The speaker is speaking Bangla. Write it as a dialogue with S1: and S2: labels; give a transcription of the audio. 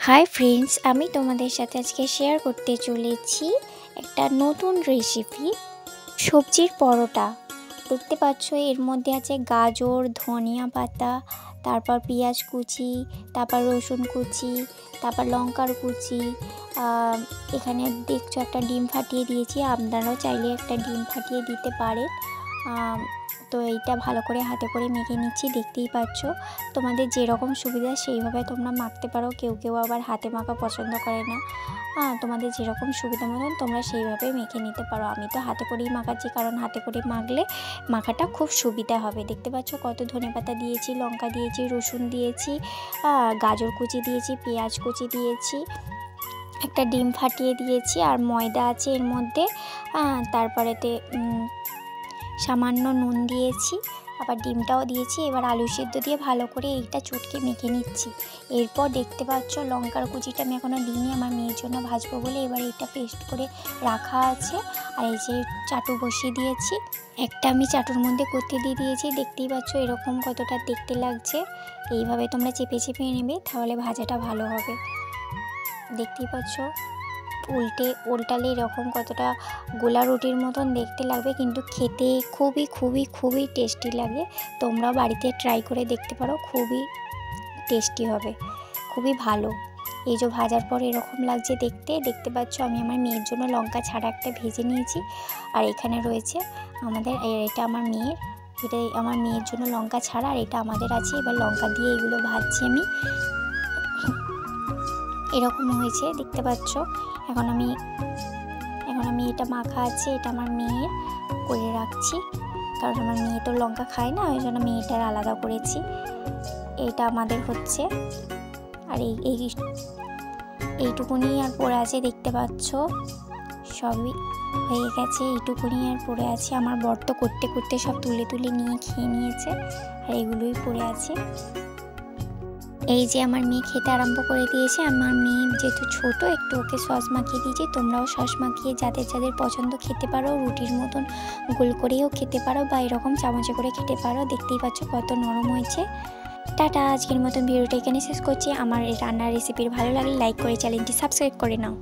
S1: हाय फ्रेंड्स, আমি তোমাদের সাথে আজকে শেয়ার করতে চলেছি একটা নতুন রেসিপি সবজির পরোটা। দেখতে পাচ্ছ এর মধ্যে আছে গাজর, ধনিয়া পাতা, তারপর পেঁয়াজ কুচি, তারপর রসুন কুচি, তারপর লঙ্কার কুচি। এখানে দেখছো একটা ডিম ফাটিয়ে দিয়েছি, আপনারাও চাইলে একটা ডিম ফাটিয়ে দিতে পারেন। তো এইটা ভালো করে হাতে করে মেখে নিচ্ছি, দেখতেই পাচ্ছ। তোমাদের যেরকম সুবিধা সেইভাবে তোমরা মাখতে পারো, কেউ কেউ আবার হাতে মাখা পছন্দ করে না। তোমাদের যেরকম সুবিধা মতন তোমরা সেইভাবে মেখে নিতে পারো। আমি তো হাতে করেই মাখাচ্ছি, কারণ হাতে করে মাখলে মাখাটা খুব সুবিধা হবে। দেখতে পাচ্ছ কত ধনেপাতা দিয়েছি, লঙ্কা দিয়েছি, রসুন দিয়েছি, গাজর কুচি দিয়েছি, পেঁয়াজ কুচি দিয়েছি, একটা ডিম ফাটিয়ে দিয়েছি, আর ময়দা আছে এর মধ্যে। তারপরেতে সামান্য নুন দিয়েছি, আবার ডিমটাও দিয়েছি। এবার আলু সিদ্ধ দিয়ে ভালো করে এইটা চটকে মেখে নিচ্ছি। এরপর দেখতে পাচ্ছ লঙ্কার কুচিটা আমি এখনও দিইনি, আমার মেয়ের জন্য ভাজবো বলে। এবার এটা পেস্ট করে রাখা আছে। আর এই যে চাটু বসিয়ে দিয়েছি, একটা আমি চাটুর মধ্যে করতে দিয়ে দিয়েছি। দেখতেই পাচ্ছ এরকম কতটা দেখতে লাগছে। এইভাবে তোমরা চেপে চেপে নেবে, তাহলে ভাজাটা ভালো হবে। দেখতেই পাচ্ছ উল্টালে এরকম কতটা গোলা রুটির মতন দেখতে লাগবে, কিন্তু খেতে খুবই খুবই খুবই টেস্টি লাগে। তোমরাও বাড়িতে ট্রাই করে দেখতে পারো, খুবই টেস্টি হবে, খুবই ভালো। এই যে ভাজার পর এরকম লাগছে দেখতে পাচ্ছ। আমি আমার মেয়ের জন্য লঙ্কা ছাড়া একটা ভেজে নিয়েছি, আর এখানে রয়েছে আমাদের, এটা আমার মেয়ের, এটাই আমার মেয়ের জন্য লঙ্কা ছাড়া, আর এটা আমাদের আছে। এবার লঙ্কা দিয়ে এগুলো ভাজছি আমি। এরকম হয়েছে দেখতে পাচ্ছ। এখন আমি এটা মাখা আছে, এটা আমার মেয়ের করে রাখছি, কারণ আমার মেয়ে তো লঙ্কা খায় না, ওই জন্য মেয়েটার আলাদা করেছি। এটা আমাদের হচ্ছে, আর এইটুকুনি আর পড়ে আছে। দেখতে পাচ্ছ সবই হয়ে গেছে, এইটুকুনি আর পড়ে আছে। আমার বর তো করতে করতে সব তুলে তুলে নিয়ে খেয়ে নিয়েছে, আর এগুলোই পড়ে আছে। এই যে আমার মেয়ে খেতে আরম্ভ করে দিয়েছে। আমার মেয়ে যেহেতু ছোট, একটু ওকে সস মাখিয়ে দিয়েছি। তোমরাও সস মাখিয়ে যাদের যাদের পছন্দ খেতে পারো, রুটির মতন গোল করেও খেতে পারো, বা এরকম চামচে করে খেতে পারো। দেখতেই পাচ্ছ কত নরম হয়েছে। টাটা, আজকের মতন ভিডিওটা এখানে শেষ করছি। আমার এই রান্নার রেসিপির ভালো লাগলে লাইক করে চ্যানেলটি সাবস্ক্রাইব করে নাও।